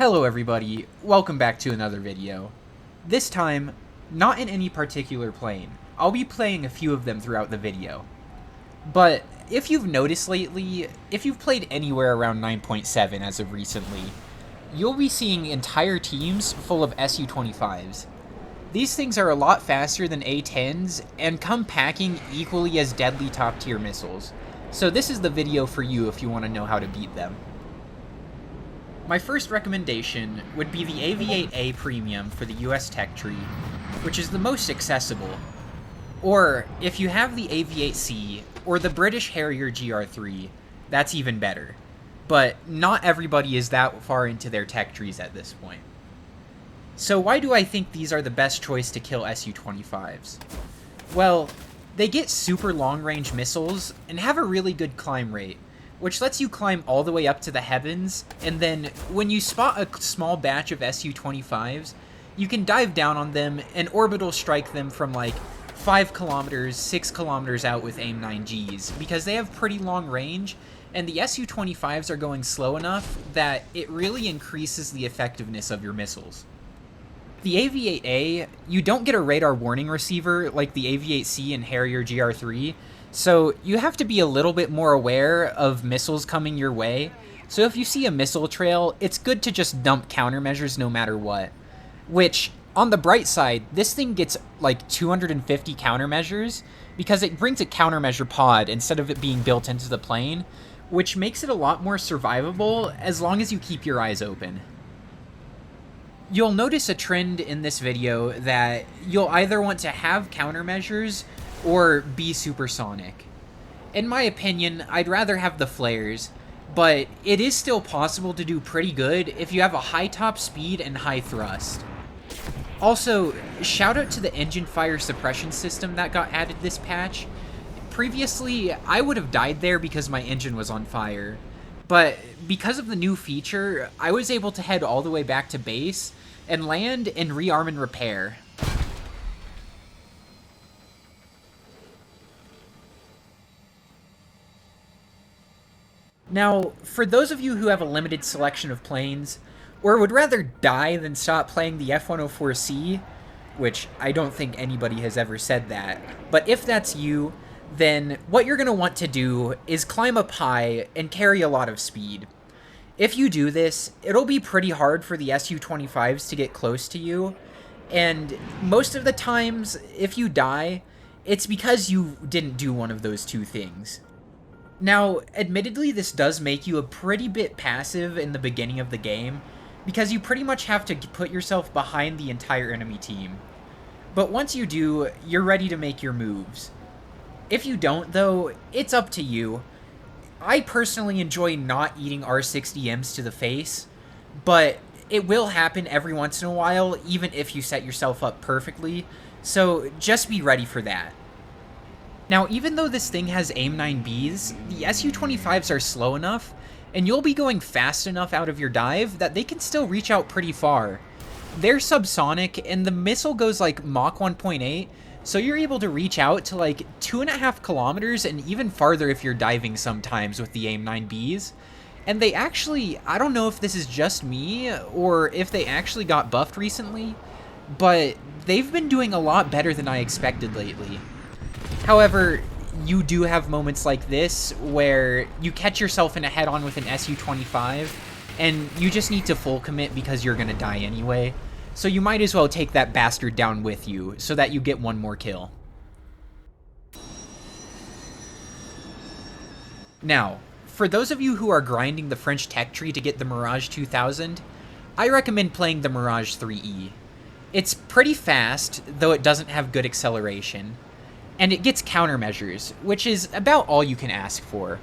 Hello everybody, welcome back to another video. This time, not in any particular plane. I'll be playing a few of them throughout the video. But if you've noticed lately, if you've played anywhere around 9.7 as of recently, you'll be seeing entire teams full of Su-25s. These things are a lot faster than A-10s and come packing equally as deadly top tier missiles. So this is the video for you if you want to know how to beat them. My first recommendation would be the AV-8A Premium for the US Tech Tree, which is the most accessible. Or, if you have the AV-8C or the British Harrier GR3, that's even better. But not everybody is that far into their tech trees at this point. So why do I think these are the best choice to kill Su-25s? Well, they get super long-range missiles and have a really good climb rate, which lets you climb all the way up to the heavens, and then when you spot a small batch of Su-25s, you can dive down on them and orbital strike them from like 5 kilometers, 6 kilometers out with AIM-9Gs, because they have pretty long range, and the Su-25s are going slow enough that it really increases the effectiveness of your missiles. The AV-8A, you don't get a radar warning receiver like the AV-8C and Harrier GR3, so you have to be a little bit more aware of missiles coming your way. So if you see a missile trail, it's good to just dump countermeasures no matter what. Which, on the bright side, this thing gets like 250 countermeasures because it brings a countermeasure pod instead of it being built into the plane, which makes it a lot more survivable as long as you keep your eyes open. You'll notice a trend in this video that you'll either want to have countermeasures or be supersonic. In my opinion, I'd rather have the flares, but it is still possible to do pretty good if you have a high top speed and high thrust. Also, shout out to the engine fire suppression system that got added this patch. Previously, I would have died there because my engine was on fire, but because of the new feature, I was able to head all the way back to base and land and rearm and repair. Now, for those of you who have a limited selection of planes, or would rather die than stop playing the F-104C, which I don't think anybody has ever said that, but if that's you, then what you're going to want to do is climb up high and carry a lot of speed. If you do this, it'll be pretty hard for the Su-25s to get close to you, and most of the times, if you die, it's because you didn't do one of those two things. Now, admittedly, this does make you a pretty bit passive in the beginning of the game, because you pretty much have to put yourself behind the entire enemy team. But once you do, you're ready to make your moves. If you don't, though, it's up to you. I personally enjoy not eating R60Ms to the face, but it will happen every once in a while, even if you set yourself up perfectly, so just be ready for that. Now, even though this thing has AIM-9Bs, the Su-25s are slow enough, and you'll be going fast enough out of your dive that they can still reach out pretty far. They're subsonic, and the missile goes like Mach 1.8, so you're able to reach out to like 2.5 kilometers and even farther if you're diving sometimes with the AIM-9Bs. And they actually, I don't know if this is just me, or if they actually got buffed recently, but they've been doing a lot better than I expected lately. However, you do have moments like this where you catch yourself in a head-on with an Su-25, and you just need to full commit because you're gonna die anyway. So you might as well take that bastard down with you so that you get one more kill. Now, for those of you who are grinding the French tech tree to get the Mirage 2000, I recommend playing the Mirage 3E. It's pretty fast, though it doesn't have good acceleration. And it gets countermeasures, which is about all you can ask for.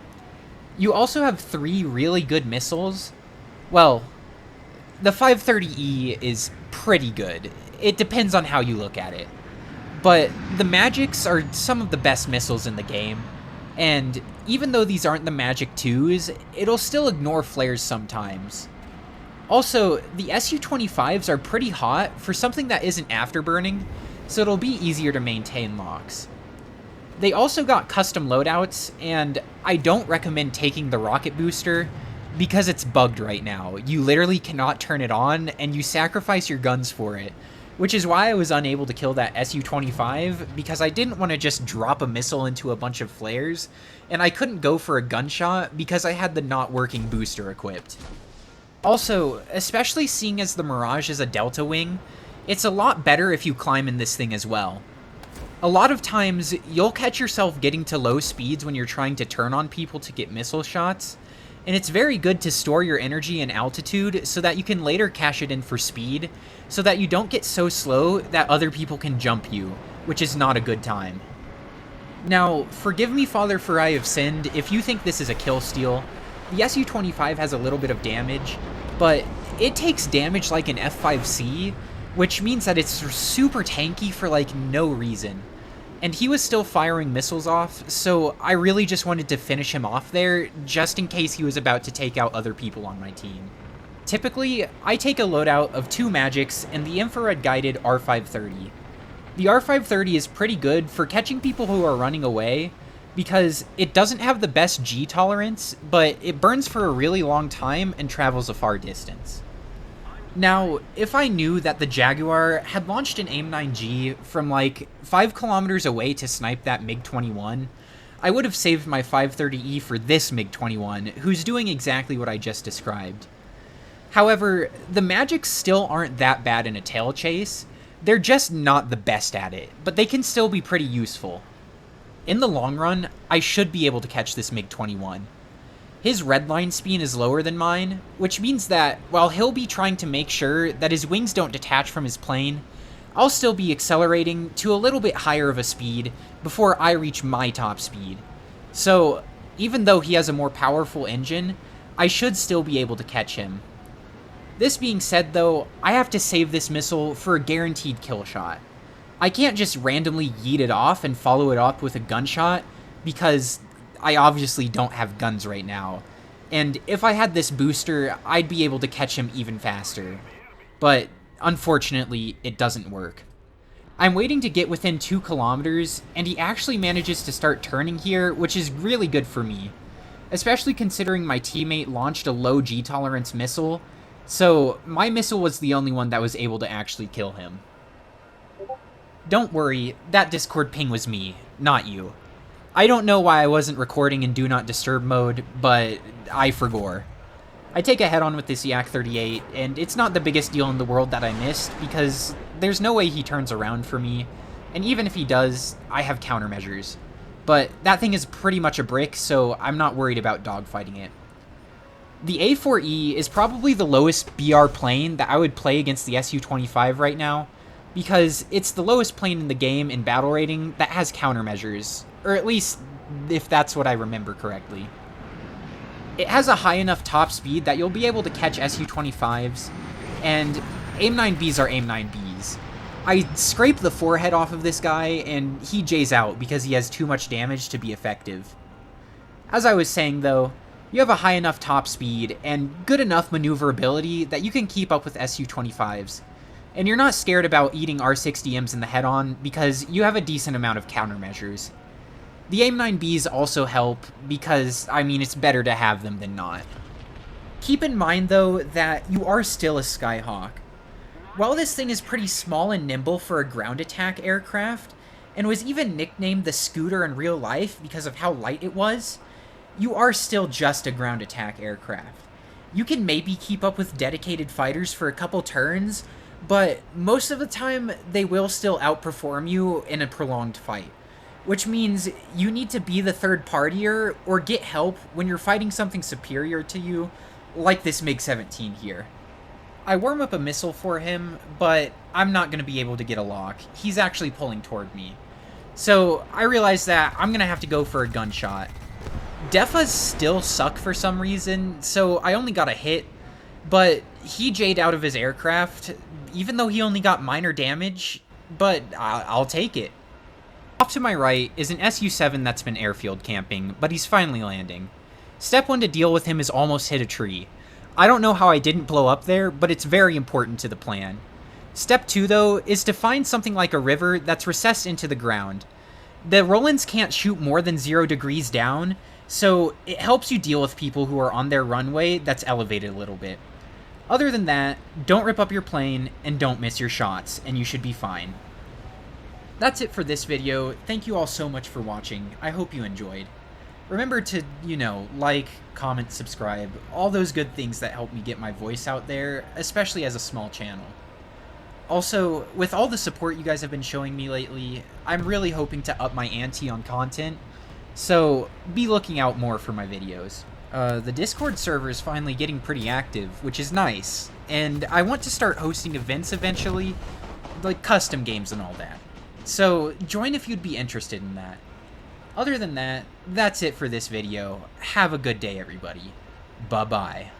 You also have 3 really good missiles. Well, the 530E is pretty good. It depends on how you look at it. But the Magics are some of the best missiles in the game, and even though these aren't the Magic 2s, it'll still ignore flares sometimes. Also, the Su-25s are pretty hot for something that isn't afterburning, so it'll be easier to maintain locks. They also got custom loadouts, and I don't recommend taking the rocket booster because it's bugged right now. You literally cannot turn it on, and you sacrifice your guns for it. Which is why I was unable to kill that Su-25, because I didn't want to just drop a missile into a bunch of flares, and I couldn't go for a gunshot because I had the not working booster equipped. Also, especially seeing as the Mirage is a delta wing, it's a lot better if you climb in this thing as well. A lot of times, you'll catch yourself getting to low speeds when you're trying to turn on people to get missile shots, and it's very good to store your energy in altitude so that you can later cash it in for speed, so that you don't get so slow that other people can jump you, which is not a good time. Now, forgive me, Father, for I have sinned if you think this is a kill steal. The Su-25 has a little bit of damage, but it takes damage like an F5C, which means that it's super tanky for like no reason. And he was still firing missiles off, so I really just wanted to finish him off there, just in case he was about to take out other people on my team. Typically, I take a loadout of 2 magics and the infrared-guided R530. The R530 is pretty good for catching people who are running away, because it doesn't have the best G tolerance, but it burns for a really long time and travels a far distance. Now, if I knew that the Jaguar had launched an AIM-9G from like 5 kilometers away to snipe that MiG-21, I would have saved my 530E for this MiG-21, who's doing exactly what I just described. However, the magics still aren't that bad in a tail chase. They're just not the best at it, but they can still be pretty useful. In the long run, I should be able to catch this MiG-21. His redline speed is lower than mine, which means that while he'll be trying to make sure that his wings don't detach from his plane, I'll still be accelerating to a little bit higher of a speed before I reach my top speed. So, even though he has a more powerful engine, I should still be able to catch him. This being said though, I have to save this missile for a guaranteed kill shot. I can't just randomly yeet it off and follow it up with a gunshot, because I obviously don't have guns right now, and if I had this booster, I'd be able to catch him even faster. But unfortunately, it doesn't work. I'm waiting to get within 2 kilometers, and he actually manages to start turning here, which is really good for me, especially considering my teammate launched a low G tolerance missile, so my missile was the only one that was able to actually kill him. Don't worry, that Discord ping was me, not you. I don't know why I wasn't recording in Do Not Disturb mode, but I forgore. I take a head-on with this Yak-38, and it's not the biggest deal in the world that I missed, because there's no way he turns around for me, and even if he does, I have countermeasures. But that thing is pretty much a brick, so I'm not worried about dogfighting it. The A4E is probably the lowest BR plane that I would play against the Su-25 right now, because it's the lowest plane in the game in battle rating that has countermeasures, or at least if that's what I remember correctly. It has a high enough top speed that you'll be able to catch Su-25s, and AIM-9Bs are AIM-9Bs. I scrape the forehead off of this guy, and he J's out because he has too much damage to be effective. As I was saying though, you have a high enough top speed and good enough maneuverability that you can keep up with Su-25s. And you're not scared about eating R60Ms in the head-on because you have a decent amount of countermeasures. The AIM-9Bs also help because, I mean, it's better to have them than not. Keep in mind, though, that you are still a Skyhawk. While this thing is pretty small and nimble for a ground attack aircraft, and was even nicknamed the Scooter in real life because of how light it was, you are still just a ground attack aircraft. You can maybe keep up with dedicated fighters for a couple turns, but most of the time, they will still outperform you in a prolonged fight. Which means you need to be the third partier or get help when you're fighting something superior to you, like this MiG-17 here. I warm up a missile for him, but I'm not going to be able to get a lock. He's actually pulling toward me. So I realize that I'm going to have to go for a gunshot. Defas still suck for some reason, so I only got a hit, but he J'd out of his aircraft, even though he only got minor damage, but I'll take it. Off to my right is an Su-7 that's been airfield camping, but he's finally landing. Step 1 to deal with him is almost hit a tree. I don't know how I didn't blow up there, but it's very important to the plan. Step 2, though, is to find something like a river that's recessed into the ground. The Rolands can't shoot more than 0 degrees down, So it helps you deal with people who are on their runway that's elevated a little bit. Other than that, don't rip up your plane and don't miss your shots, and you should be fine. That's it for this video. Thank you all so much for watching. I hope you enjoyed. Remember to, like, comment, subscribe, all those good things that help me get my voice out there, especially as a small channel. Also, with all the support you guys have been showing me lately, I'm really hoping to up my ante on content, so be looking out more for my videos. The Discord server is finally getting pretty active, which is nice, and I want to start hosting events eventually, like custom games and all that. So join if you'd be interested in that. Other than that, that's it for this video. Have a good day, everybody. Bye-bye.